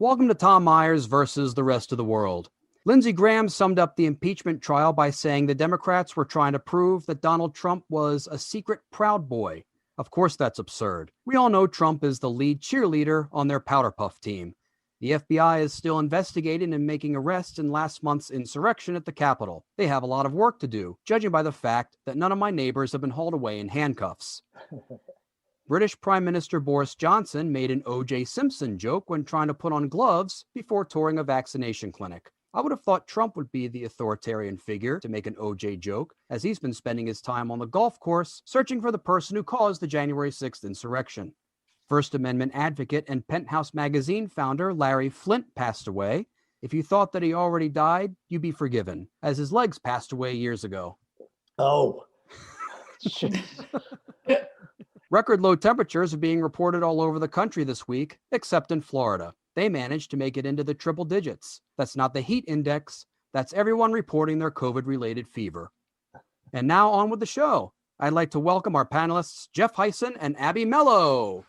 Welcome to Tom Myers versus the rest of the world. Lindsey Graham summed up the impeachment trial by saying the Democrats were trying to prove that Donald Trump was a secret Proud Boy. Of course, that's absurd. We all know Trump is the lead cheerleader on their Powder Puff team. The FBI is still investigating and making arrests in last month's insurrection at the Capitol. They have a lot of work to do, judging by the fact that none of my neighbors have been hauled away in handcuffs. British Prime Minister Boris Johnson made an O.J. Simpson joke when trying to put on gloves before touring a vaccination clinic. I would have thought Trump would be the authoritarian figure to make an O.J. joke, as he's been spending his time on the golf course searching for the person who caused the January 6th insurrection. First Amendment advocate and Penthouse magazine founder Larry Flynt passed away. If you thought that he already died, you'd be forgiven, as his legs passed away years ago. Oh. Record low temperatures are being reported all over the country this week, except in Florida. They managed to make it into the triple digits. That's not the heat index. That's everyone reporting their COVID-related fever. And now on with the show. I'd like to welcome our panelists, Jeff Hysen and Abby Mello.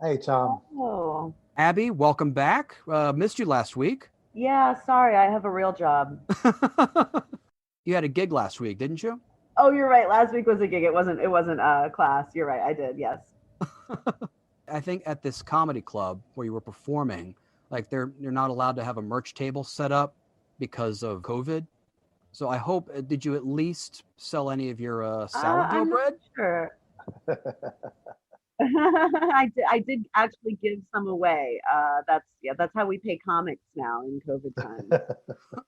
Hey, Tom. Oh. Abby, welcome back. Missed you last week. Yeah, sorry, I have a real job. You had a gig last week, didn't you? Oh, you're right. Last week was a gig. It wasn't a class. You're right. I did. Yes. I think at this comedy club where you were performing, like you're not allowed to have a merch table set up because of COVID. So I hope, did you at least sell any of your sourdough bread? Sure. I did actually give some away. That's how we pay comics now in COVID time.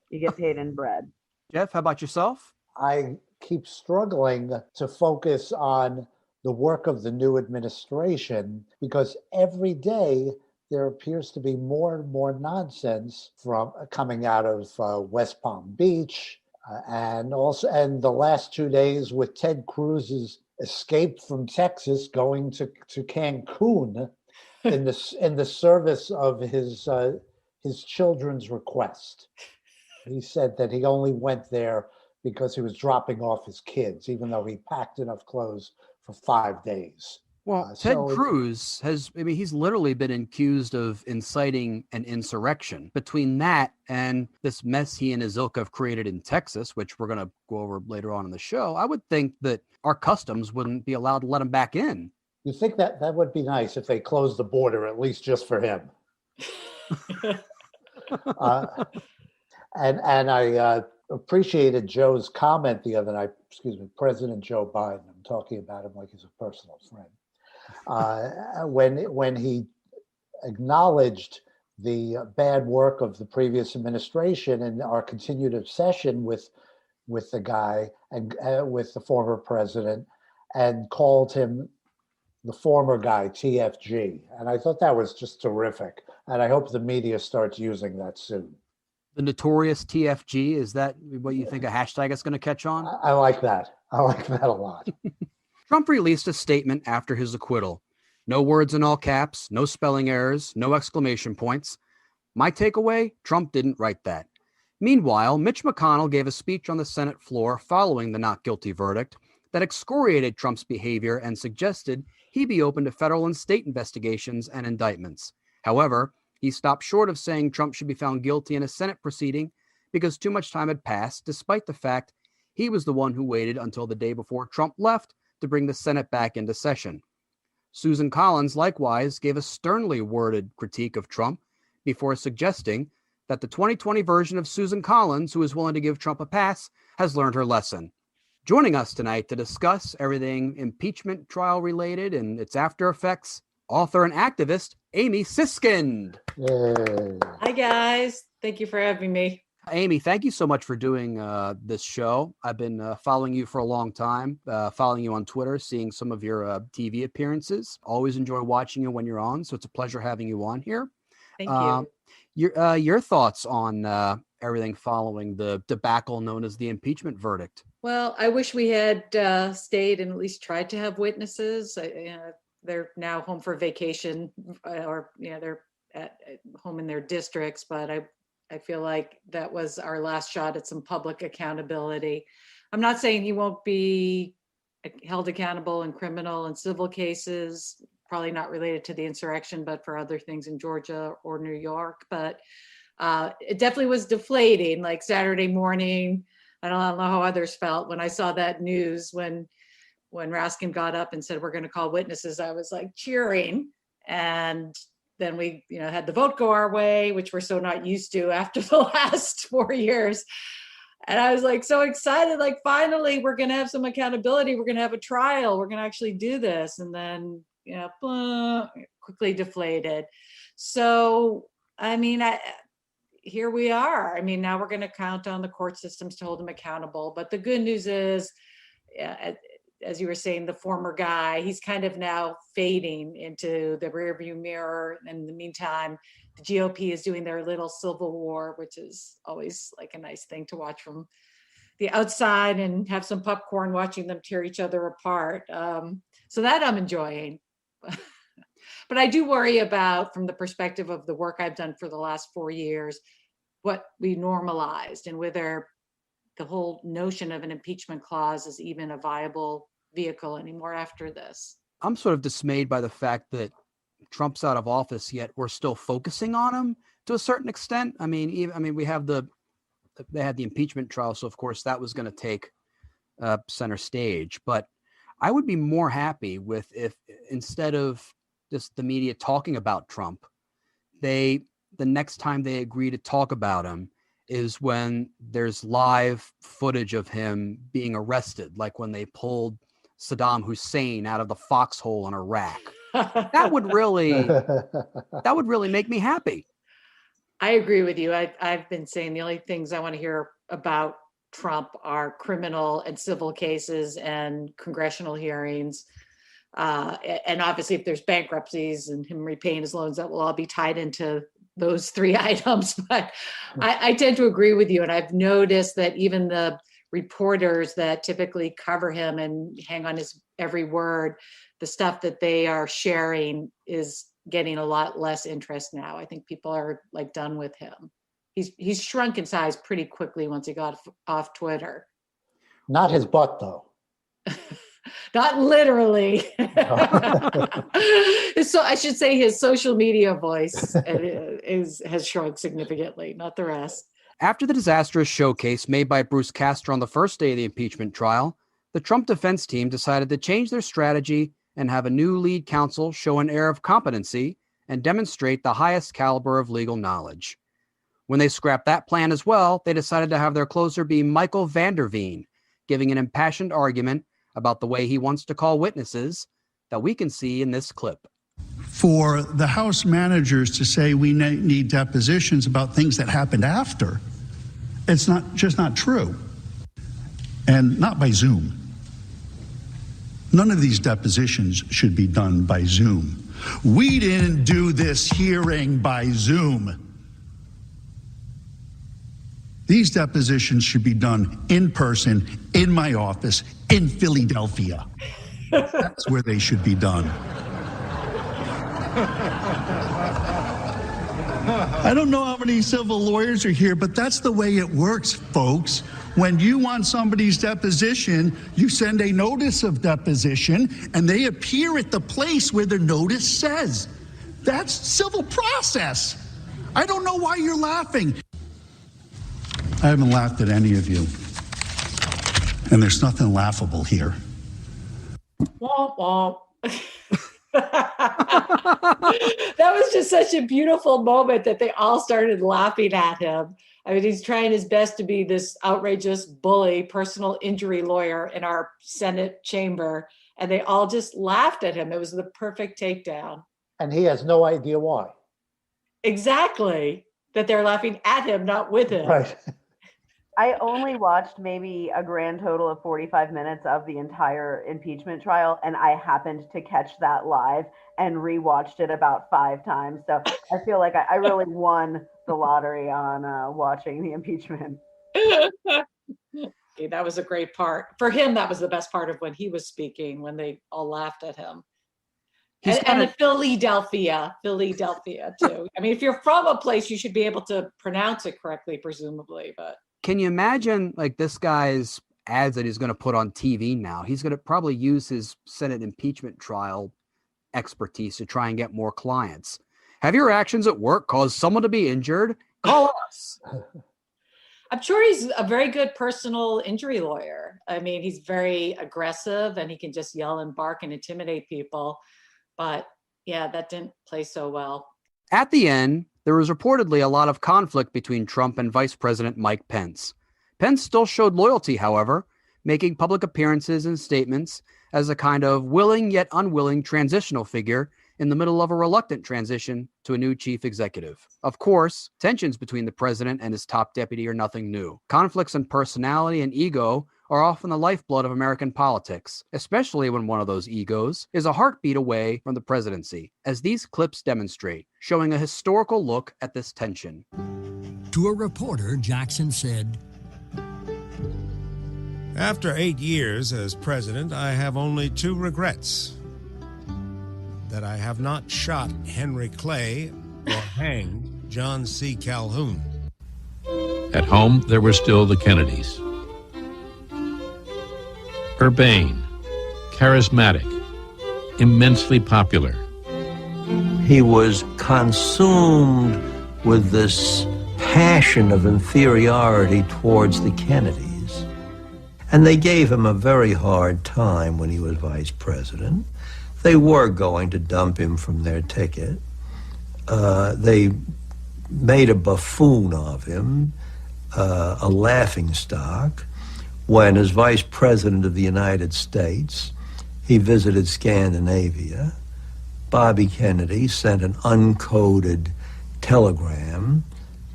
You get paid in bread. Jeff, how about yourself? I keep struggling to focus on the work of the new administration because every day there appears to be more and more nonsense from coming out of West Palm Beach, and the last 2 days with Ted Cruz's escape from Texas going to Cancun in the service of his children's request. He said that he only went there because he was dropping off his kids, even though he packed enough clothes for 5 days. Well, Ted Cruz he's literally been accused of inciting an insurrection. Between that and this mess he and his ilk have created in Texas, which we're going to go over later on in the show, I would think that our customs wouldn't be allowed to let him back in. You think that would be nice if they closed the border, at least just for him? And I appreciated Joe's comment the other night, President Joe Biden. I'm talking about him like he's a personal friend. When he acknowledged the bad work of the previous administration and our continued obsession with the guy and with the former president, and called him the former guy TFG. And I thought that was just terrific. And I hope the media starts using that soon. The notorious TFG, is that what you think a hashtag is going to catch on? I like that. I like that a lot. Trump released a statement after his acquittal. No words in all caps, no spelling errors, no exclamation points. My takeaway, Trump didn't write that. Meanwhile, Mitch McConnell gave a speech on the Senate floor following the not guilty verdict that excoriated Trump's behavior and suggested he be open to federal and state investigations and indictments. However, he stopped short of saying Trump should be found guilty in a Senate proceeding because too much time had passed, despite the fact he was the one who waited until the day before Trump left to bring the Senate back into session. Susan Collins likewise gave a sternly worded critique of Trump before suggesting that the 2020 version of Susan Collins, who is willing to give Trump a pass, has learned her lesson. Joining us tonight to discuss everything impeachment trial related and its after effects, author and activist Amy Siskind. Yay. Hi, guys. Thank you for having me. Amy, thank you so much for doing this show. I've been following you for a long time, following you on Twitter, seeing some of your TV appearances. Always enjoy watching you when you're on, so it's a pleasure having you on here. Thank you. Your thoughts on everything following the debacle known as the impeachment verdict? Well, I wish we had stayed and at least tried to have witnesses. They're now home for vacation, or they're at home in their districts. But I feel like that was our last shot at some public accountability. I'm not saying he won't be held accountable in criminal and civil cases. probably not related to the insurrection, but for other things in Georgia or New York. But it definitely was deflating, like Saturday morning. I don't know how others felt when I saw that news, when Raskin got up and said, we're going to call witnesses, I was like cheering. And then we, had the vote go our way, which we're so not used to after the last 4 years. And I was like so excited, like finally we're going to have some accountability. We're going to have a trial. We're going to actually do this. And then, quickly deflated. So, here we are. Now we're going to count on the court systems to hold him accountable. But the good news is, as you were saying, the former guy, he's kind of now fading into the rearview mirror. In the meantime, the GOP is doing their little civil war, which is always like a nice thing to watch from the outside and have some popcorn watching them tear each other apart. So that I'm enjoying. But I do worry about, from the perspective of the work I've done for the last 4 years, what we normalized and whether the whole notion of an impeachment clause is even a viable vehicle anymore after this. I'm sort of dismayed by the fact that Trump's out of office, yet we're still focusing on him to a certain extent. We have they had the impeachment trial, so of course that was going to take center stage. But I would be more happy with if instead of just the media talking about Trump, the next time they agree to talk about him is when there's live footage of him being arrested, like when they pulled Saddam Hussein out of the foxhole in Iraq. That would really make me happy. I agree with you. I've been saying the only things I want to hear about Trump are criminal and civil cases and congressional hearings. And obviously, if there's bankruptcies and him repaying his loans, that will all be tied into those 3 items. But I tend to agree with you. And I've noticed that even the reporters that typically cover him and hang on his every word, the stuff that they are sharing is getting a lot less interest now. I think people are like done with him. He's shrunk in size pretty quickly once he got off Twitter. Not his butt, though. Not literally. So I should say his social media voice has shrunk significantly, not the rest. After the disastrous showcase made by Bruce Castor on the first day of the impeachment trial, the Trump defense team decided to change their strategy and have a new lead counsel show an air of competency and demonstrate the highest caliber of legal knowledge. When they scrapped that plan as well, they decided to have their closer be Michael Vanderveen, giving an impassioned argument about the way he wants to call witnesses that we can see in this clip. For the House managers to say we need depositions about things that happened after, it's not true. And not by Zoom. None of these depositions should be done by Zoom. We didn't do this hearing by Zoom. These depositions should be done in person, in my office, in Philadelphia. That's where they should be done. I don't know how many civil lawyers are here, but that's the way it works, folks. When you want somebody's deposition, you send a notice of deposition, and they appear at the place where the notice says. That's civil process. I don't know why you're laughing. I haven't laughed at any of you. And there's nothing laughable here. Womp womp. That was just such a beautiful moment that they all started laughing at him. He's trying his best to be this outrageous bully, personal injury lawyer in our Senate chamber, and they all just laughed at him. It was the perfect takedown. And he has no idea why. Exactly. That they're laughing at him, not with him. Right. I only watched maybe a grand total of 45 minutes of the entire impeachment trial, and I happened to catch that live and rewatched it about 5 times. So I feel like I really won the lottery on watching the impeachment. Okay, that was a great part. For him, that was the best part of when he was speaking, when they all laughed at him. And Philadelphia too. If you're from a place, you should be able to pronounce it correctly, presumably, but. Can you imagine like this guy's ads that he's going to put on TV now? He's going to probably use his Senate impeachment trial expertise to try and get more clients. Have your actions at work caused someone to be injured? Call us. I'm sure he's a very good personal injury lawyer. I mean, he's very aggressive and he can just yell and bark and intimidate people. But yeah, that didn't play so well. At the end, there was reportedly a lot of conflict between Trump and Vice President Mike Pence. Pence still showed loyalty, however, making public appearances and statements as a kind of willing yet unwilling transitional figure in the middle of a reluctant transition to a new chief executive. Of course, tensions between the president and his top deputy are nothing new. Conflicts in personality and ego are often the lifeblood of American politics, especially when one of those egos is a heartbeat away from the presidency, as these clips demonstrate, showing a historical look at this tension. To a reporter, Jackson said, "After 8 years as president, I have only 2 regrets. That I have not shot Henry Clay or hanged John C. Calhoun." At home, there were still the Kennedys. Urbane, charismatic, immensely popular. He was consumed with this passion of inferiority towards the Kennedys. And they gave him a very hard time when he was vice president. They were going to dump him from their ticket. They made a buffoon of him, a laughingstock. When, as Vice President of the United States, he visited Scandinavia, Bobby Kennedy sent an uncoded telegram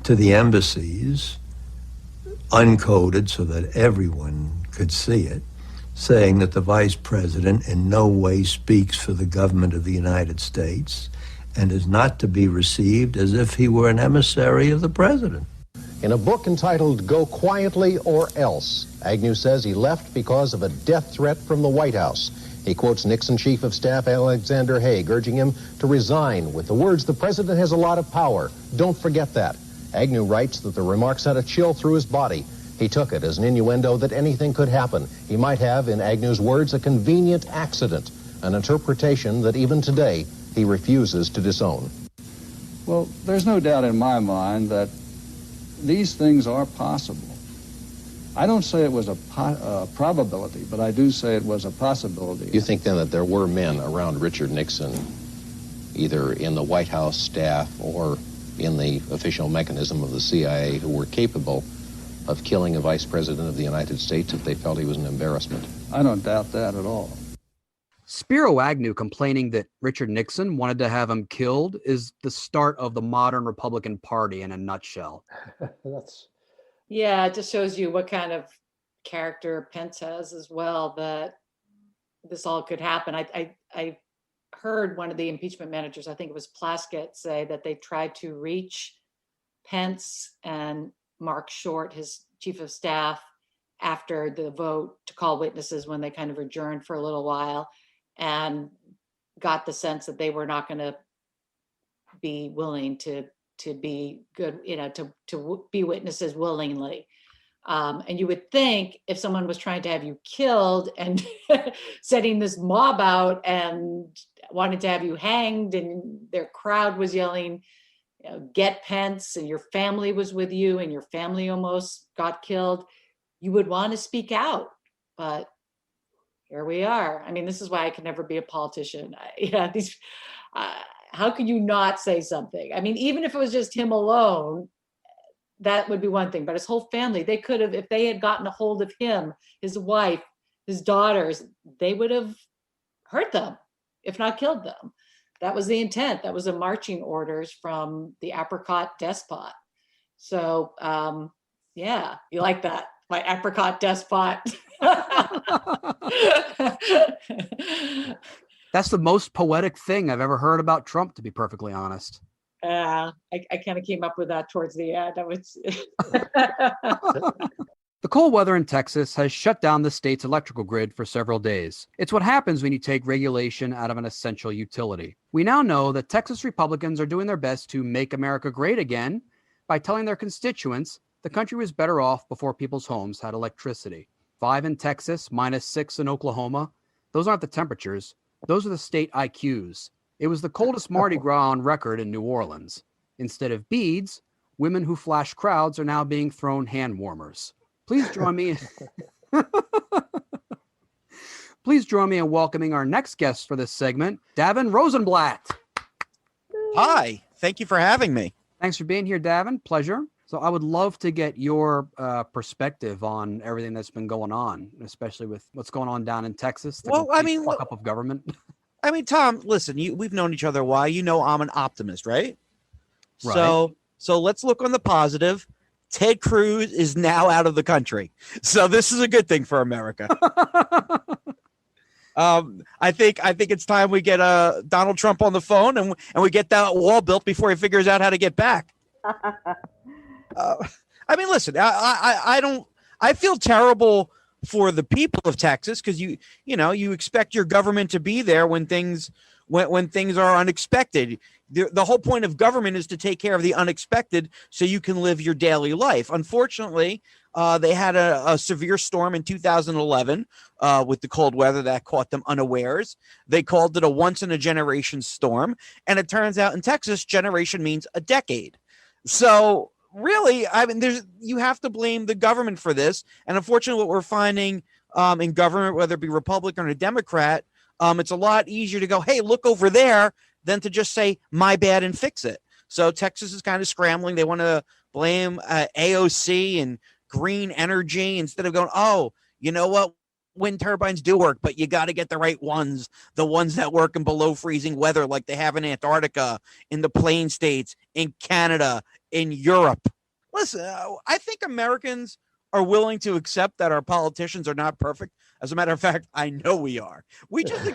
to the embassies, uncoded so that everyone could see it, saying that the Vice President in no way speaks for the government of the United States and is not to be received as if he were an emissary of the President. In a book entitled Go Quietly or Else, Agnew says he left because of a death threat from the White House. He quotes Nixon Chief of Staff Alexander Haig, urging him to resign with the words, "The president has a lot of power. Don't forget that." Agnew writes that the remark sent a chill through his body. He took it as an innuendo that anything could happen. He might have, in Agnew's words, a convenient accident, an interpretation that even today he refuses to disown. Well, there's no doubt in my mind that these things are possible. I don't say it was a probability, but I do say it was a possibility. You think then that there were men around Richard Nixon, either in the White House staff or in the official mechanism of the CIA, who were capable of killing a vice president of the United States if they felt he was an embarrassment? I don't doubt that at all. Spiro Agnew complaining that Richard Nixon wanted to have him killed is the start of the modern Republican Party in a nutshell. Yeah, it just shows you what kind of character Pence has as well, that this all could happen. I heard one of the impeachment managers, I think it was Plaskett, say that they tried to reach Pence and Mark Short, his chief of staff, after the vote to call witnesses when they kind of adjourned for a little while, and got the sense that they were not going to be willing to be good, to be witnesses willingly. And you would think if someone was trying to have you killed and setting this mob out and wanted to have you hanged, and their crowd was yelling, "Get Pence," and your family was with you and your family almost got killed, you would want to speak out. But here we are. I mean, this is why I can never be a politician. How could you not say something? I mean, even if it was just him alone, that would be one thing. But his whole family, they could have, if they had gotten a hold of him, his wife, his daughters, they would have hurt them, if not killed them. That was the intent. That was the marching orders from the apricot despot. So, yeah, you like that? My apricot despot. That's the most poetic thing I've ever heard about Trump, to be perfectly honest. I kind of came up with that towards the end. The cold weather in Texas has shut down the state's electrical grid for several days. It's what happens when you take regulation out of an essential utility. We now know that Texas Republicans are doing their best to make America great again by telling their constituents the country was better off before people's homes had electricity. 5 in Texas, -6 in Oklahoma. Those aren't the temperatures. Those are the state IQs. It was the coldest Mardi Gras on record in New Orleans. Instead of beads, women who flash crowds are now being thrown hand warmers. Please join me. Please join me in welcoming our next guest for this segment, Davin Rosenblatt. Hi, thank you for having me. Thanks for being here, Davin. Pleasure. So I would love to get your perspective on everything that's been going on, especially with what's going on down in Texas. Well, I mean, fuck up of government. I mean, Tom, listen, we've known each other a while. You know I'm an optimist, right? Right. So let's look on the positive. Ted Cruz is now out of the country. So this is a good thing for America. I think it's time we get Donald Trump on the phone and we get that wall built before he figures out how to get back. I mean, listen, I feel terrible for the people of Texas because you expect your government to be there when things are unexpected. The whole point of government is to take care of the unexpected so you can live your daily life. Unfortunately, they had a severe storm in 2011 with the cold weather that caught them unawares. They called it a once-in-a-generation storm, and it turns out in Texas, generation means a decade. So really, I mean, you have to blame the government for this. And unfortunately, what we're finding in government, whether it be Republican or Democrat, it's a lot easier to go, hey, look over there, than to just say, my bad, and fix it. So Texas is kind of scrambling. They want to blame AOC and green energy instead of going, oh, you know what? Wind turbines do work, but you got to get the right ones, the ones that work in below freezing weather like they have in Antarctica, in the Plain States, in Canada, in Europe. Listen, I think Americans are willing to accept that our politicians are not perfect. As a matter of fact, I know we are. We just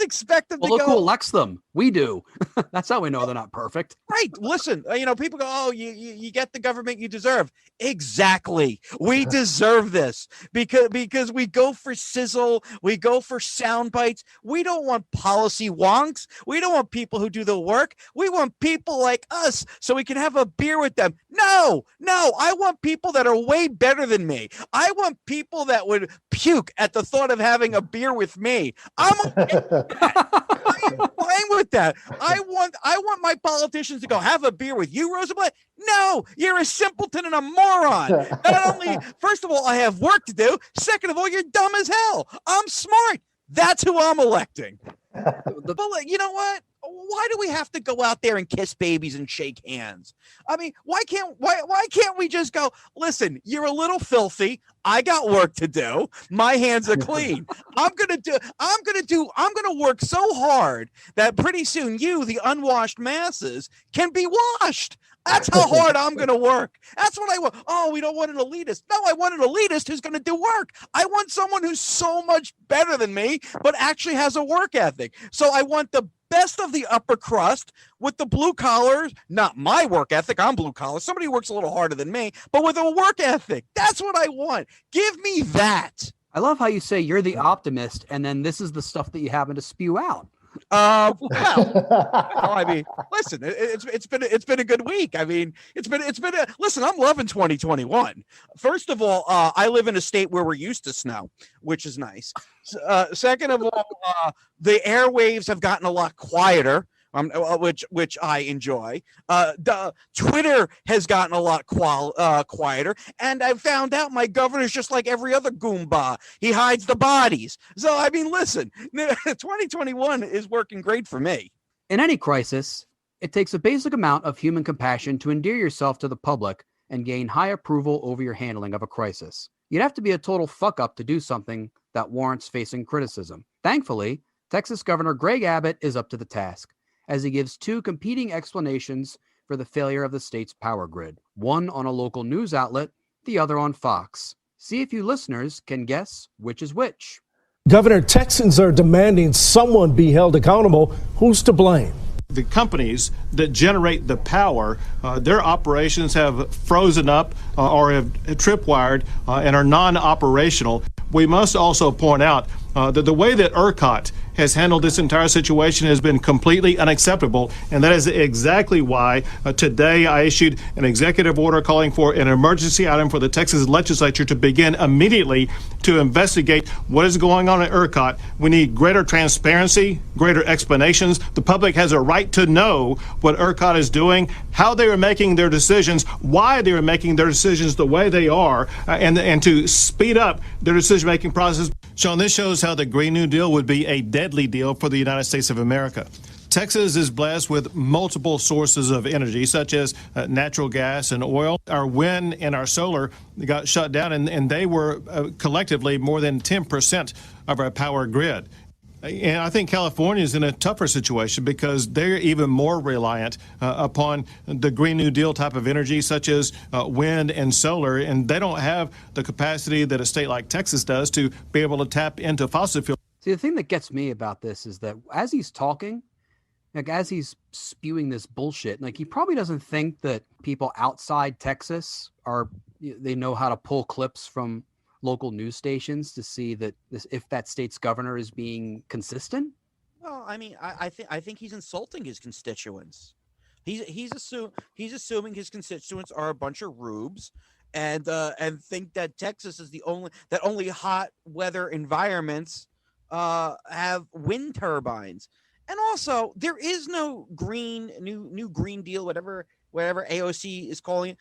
expect them to look go. who elects them. We do. That's how we know they're not perfect. Right. Listen, people go, oh, you get the government you deserve. Exactly. We deserve this because we go for sizzle. We go for sound bites. We don't want policy wonks. We don't want people who do the work. We want people like us so we can have a beer with them. No, I want people that are way better than me. I want people that would puke at the thought of having a beer with me. I'm fine with that. I want my politicians to go have a beer with you, Rosenblatt. No, you're a simpleton and a moron. Not only, first of all, I have work to do. Second of all, you're dumb as hell. I'm smart. That's who I'm electing. But you know what? Why do we have to go out there and kiss babies and shake hands? I mean, why can't we just go, listen, you're a little filthy. I got work to do. My hands are clean. I'm going to work so hard that pretty soon you, the unwashed masses, can be washed. That's how hard I'm going to work. That's what I want. Oh, we don't want an elitist. No, I want an elitist who's going to do work. I want someone who's so much better than me, but actually has a work ethic. So I want the best of the upper crust with the blue collars, not my work ethic. I'm blue collar. Somebody who works a little harder than me, but with a work ethic. That's what I want. Give me that. I love how you say you're the optimist, and then this is the stuff that you happen to spew out. I mean, listen, it's been a good week. I mean, listen, I'm loving 2021. First of all, I live in a state where we're used to snow, which is nice. Second of all, the airwaves have gotten a lot quieter. Which I enjoy. Twitter has gotten a lot quieter, and I found out my governor's just like every other Goomba. He hides the bodies. So, I mean, listen, 2021 is working great for me. In any crisis, it takes a basic amount of human compassion to endear yourself to the public and gain high approval over your handling of a crisis. You'd have to be a total fuck-up to do something that warrants facing criticism. Thankfully, Texas Governor Greg Abbott is up to the task, as he gives two competing explanations for the failure of the state's power grid, one on a local news outlet, the other on Fox. See if you listeners can guess which is which. Governor, Texans are demanding someone be held accountable. Who's to blame? The companies that generate the power, their operations have frozen up or have tripwired and are non-operational. We must also point out that the way that ERCOT has handled this entire situation has been completely unacceptable. And that is exactly why today I issued an executive order calling for an emergency item for the Texas legislature to begin immediately to investigate what is going on at ERCOT. We need greater transparency, greater explanations. The public has a right to know what ERCOT is doing, how they are making their decisions, why they are making their decisions the way they are, and to speed up their decision-making process. Sean, this shows how the Green New Deal would be a deadly deal for the United States of America. Texas is blessed with multiple sources of energy, such as natural gas and oil. Our wind and our solar got shut down, and they were collectively more than 10% of our power grid. And I think California is in a tougher situation because they're even more reliant upon the Green New Deal type of energy, such as wind and solar, and they don't have the capacity that a state like Texas does to be able to tap into fossil fuel. See, the thing that gets me about this is that as he's talking, like as he's spewing this bullshit, like he probably doesn't think that people outside Texas they know how to pull clips from local news stations to see that if that state's governor is being consistent. Well, I mean, I think he's insulting his constituents. He's assuming his constituents are a bunch of rubes, and think that Texas is only hot weather environments have wind turbines. And also, there is no new Green Deal, whatever AOC is calling it.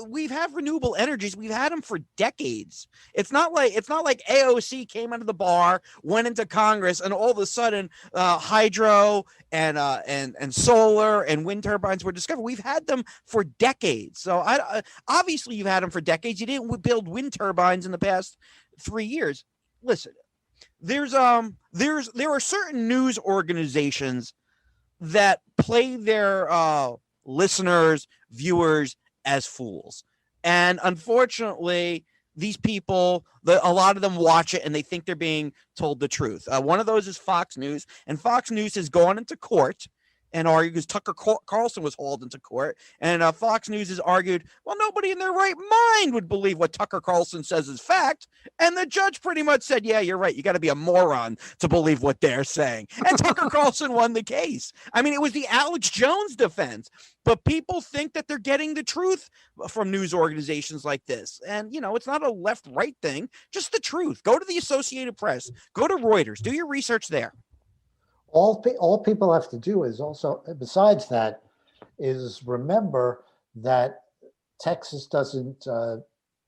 We've had renewable energies. We've had them for decades. It's not like AOC came out of the bar, went into Congress, and all of a sudden hydro and solar and wind turbines were discovered. We've had them for decades. So obviously you've had them for decades. You didn't build wind turbines in the past 3 years. Listen, there are certain news organizations that play their listeners, viewers as fools. And unfortunately, these people, a lot of them watch it and they think they're being told the truth. One of those is Fox News, and Fox News has gone into court and argues Tucker Carlson was hauled into court, and Fox News has argued, well, nobody in their right mind would believe what Tucker Carlson says is fact, and the judge pretty much said, yeah, you're right, you got to be a moron to believe what they're saying, and Tucker Carlson won the case. I mean, it was the Alex Jones defense, but people think that they're getting the truth from news organizations like this, and it's not a left-right thing, just the truth. Go to the Associated Press, go to Reuters, do your research there. All people have to do is also, besides that, is remember that Texas doesn't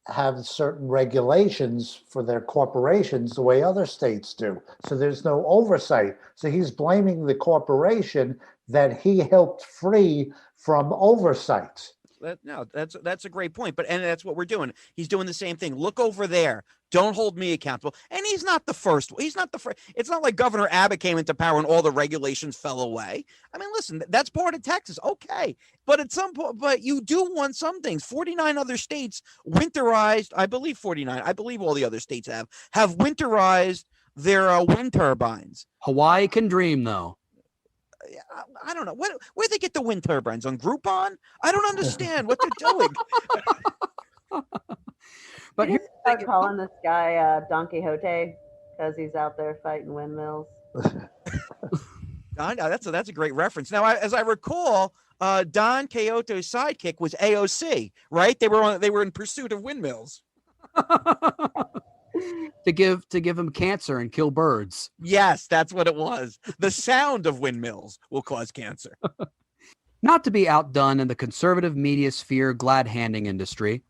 have certain regulations for their corporations the way other states do. So there's no oversight. So he's blaming the corporation that he helped free from oversight. That's a great point, and that's what we're doing. He's doing the same thing. Look over there. Don't hold me accountable. And he's not the first. He's not the first. It's not like Governor Abbott came into power and all the regulations fell away. I mean, listen, that's part of Texas. Okay. But at some point, you do want some things. 49 other states winterized, I believe 49. I believe all the other states have winterized their wind turbines. Hawaii can dream, though. I don't know. Where they get the wind turbines? On Groupon? I don't understand what they're doing. But you start calling this guy Don Quixote because he's out there fighting windmills. That's a great reference. Now, as I recall, Don Quixote's sidekick was AOC, right? They were in pursuit of windmills. to give him cancer and kill birds. Yes, that's what it was. The sound of windmills will cause cancer. Not to be outdone in the conservative media sphere glad-handing industry,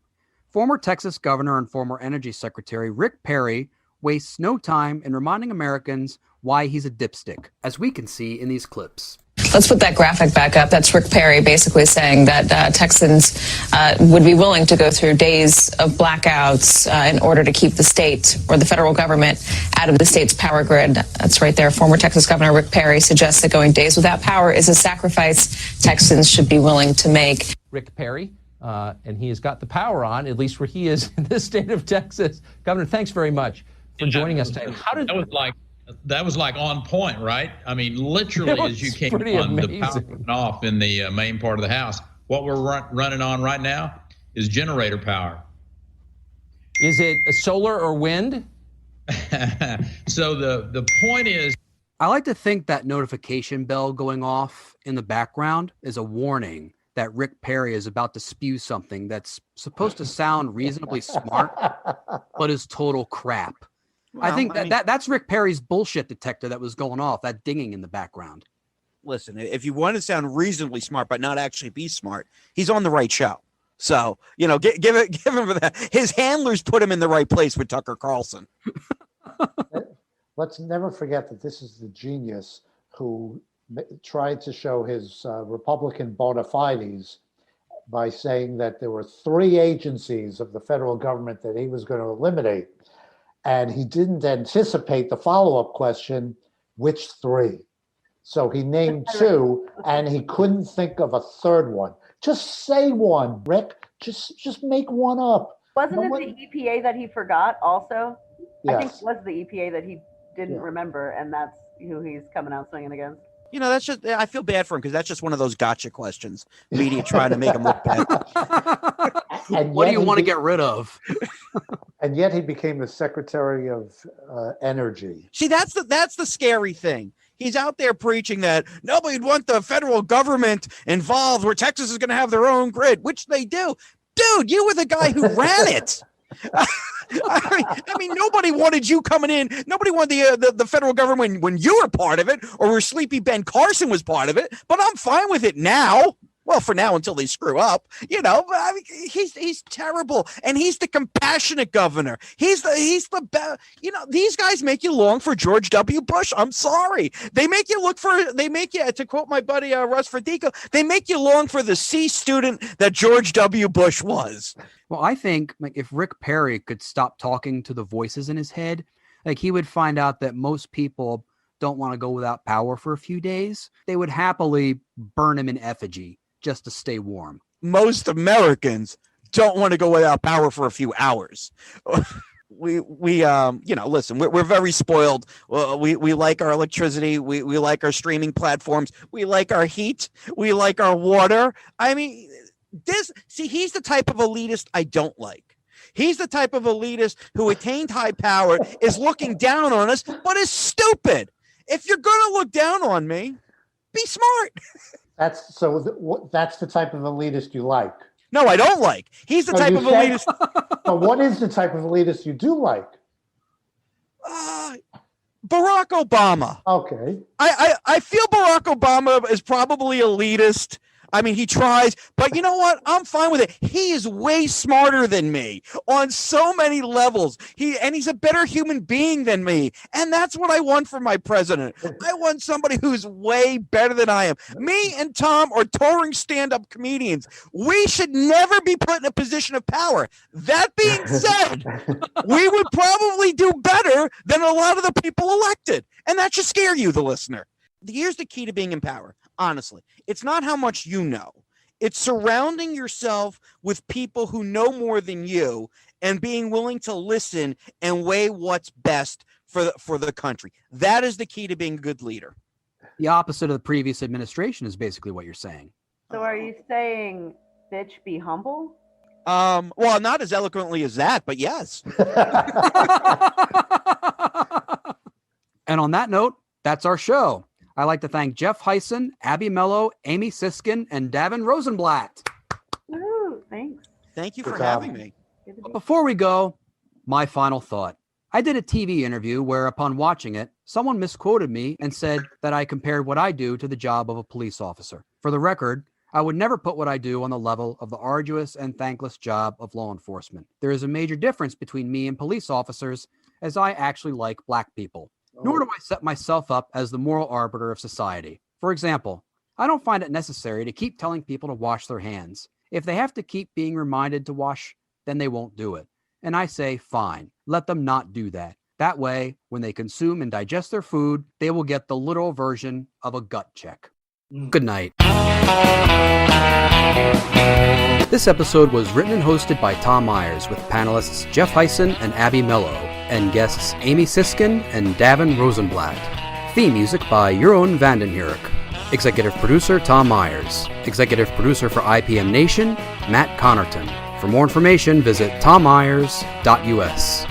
former Texas governor and former energy secretary Rick Perry wastes no time in reminding Americans why he's a dipstick, as we can see in these clips. Let's put that graphic back up. That's Rick Perry basically saying that Texans would be willing to go through days of blackouts in order to keep the state or the federal government out of the state's power grid. That's right there. Former Texas Governor Rick Perry suggests that going days without power is a sacrifice Texans should be willing to make. Rick Perry, and he has got the power on, at least where he is in the state of Texas. Governor, thanks very much for joining us today. That was like on point, right? I mean, literally as you came on, the power went off in the main part of the house. What we're running on right now is generator power. Is it solar or wind? So the point is, I like to think that notification bell going off in the background is a warning that Rick Perry is about to spew something that's supposed to sound reasonably smart, but is total crap. Well, I think that's Rick Perry's bullshit detector that was going off, that dinging in the background. Listen, if you want to sound reasonably smart but not actually be smart, he's on the right show. So, you know, give him for that. His handlers put him in the right place with Tucker Carlson. Let's never forget that this is the genius who tried to show his Republican bona fides by saying that there were 3 agencies of the federal government that he was going to eliminate. And he didn't anticipate the follow-up question, which 3? So he named 2, and he couldn't think of a third one. Just say one, Rick. Just make one up. Wasn't it the EPA that he forgot also? Yes. I think it was the EPA that he didn't remember, and that's who he's coming out swinging against. You know, that's just, I feel bad for him because that's just one of those gotcha questions. Media trying to make him look bad. What do you want to get rid of? And yet he became the Secretary of Energy. See, that's the scary thing. He's out there preaching that nobody'd want the federal government involved where Texas is going to have their own grid, which they do. Dude, you were the guy who ran it. I mean, nobody wanted you coming in. Nobody wanted the federal government when you were part of it, or where Sleepy Ben Carson was part of it. But I'm fine with it now. Well, for now, until they screw up, you know. I mean, he's terrible, and he's the compassionate governor. He's the best. You know, these guys make you long for George W. Bush. I'm sorry, they make you to quote my buddy Russ Fertico, they make you long for the C student that George W. Bush was. Well, I think like if Rick Perry could stop talking to the voices in his head, like he would find out that most people don't want to go without power for a few days. They would happily burn him in effigy just to stay warm. Most Americans don't want to go without power for a few hours. We you know, listen, we're very spoiled. We like our electricity. We like our streaming platforms. We like our heat. We like our water. I mean, he's the type of elitist I don't like. He's the type of elitist who attained high power, is looking down on us, but is stupid. If you're going to look down on me, be smart. That's the type of elitist you like. No, I don't like. He's the type of elitist. But what is the type of elitist you do like? Barack Obama. Okay. I feel Barack Obama is probably elitist. I mean, he tries, but you know what? I'm fine with it. He is way smarter than me on so many levels. He's a better human being than me. And that's what I want for my president. I want somebody who's way better than I am. Me and Tom are touring stand-up comedians. We should never be put in a position of power. That being said, we would probably do better than a lot of the people elected. And that should scare you, the listener. Here's the key to being in power. Honestly, it's not how much you know. It's surrounding yourself with people who know more than you and being willing to listen and weigh what's best for the country. That is the key to being a good leader. The opposite of the previous administration is basically what you're saying. So are you saying, bitch, be humble? Well, not as eloquently as that, but yes. And on that note, that's our show. I'd like to thank Jeff Hysen, Abby Mello, Amy Siskind, and Davin Rosenblatt. Ooh, thanks. Thank you for having me. But before we go, my final thought. I did a TV interview where, upon watching it, someone misquoted me and said that I compared what I do to the job of a police officer. For the record, I would never put what I do on the level of the arduous and thankless job of law enforcement. There is a major difference between me and police officers, as I actually like black people. Nor do I set myself up as the moral arbiter of society. For example, I don't find it necessary to keep telling people to wash their hands. If they have to keep being reminded to wash, then they won't do it. And I say, fine, let them not do that. That way, when they consume and digest their food, they will get the literal version of a gut check. Good night. This episode was written and hosted by Tom Myers with panelists Jeff Hysen and Abby Mello, and guests Amy Siskind and Davin Rosenblatt. Theme music by Your Own Vandenheerek. Executive producer Tom Myers. Executive producer for ipmNation, Matt Connarton. For more information, visit tommyers.us.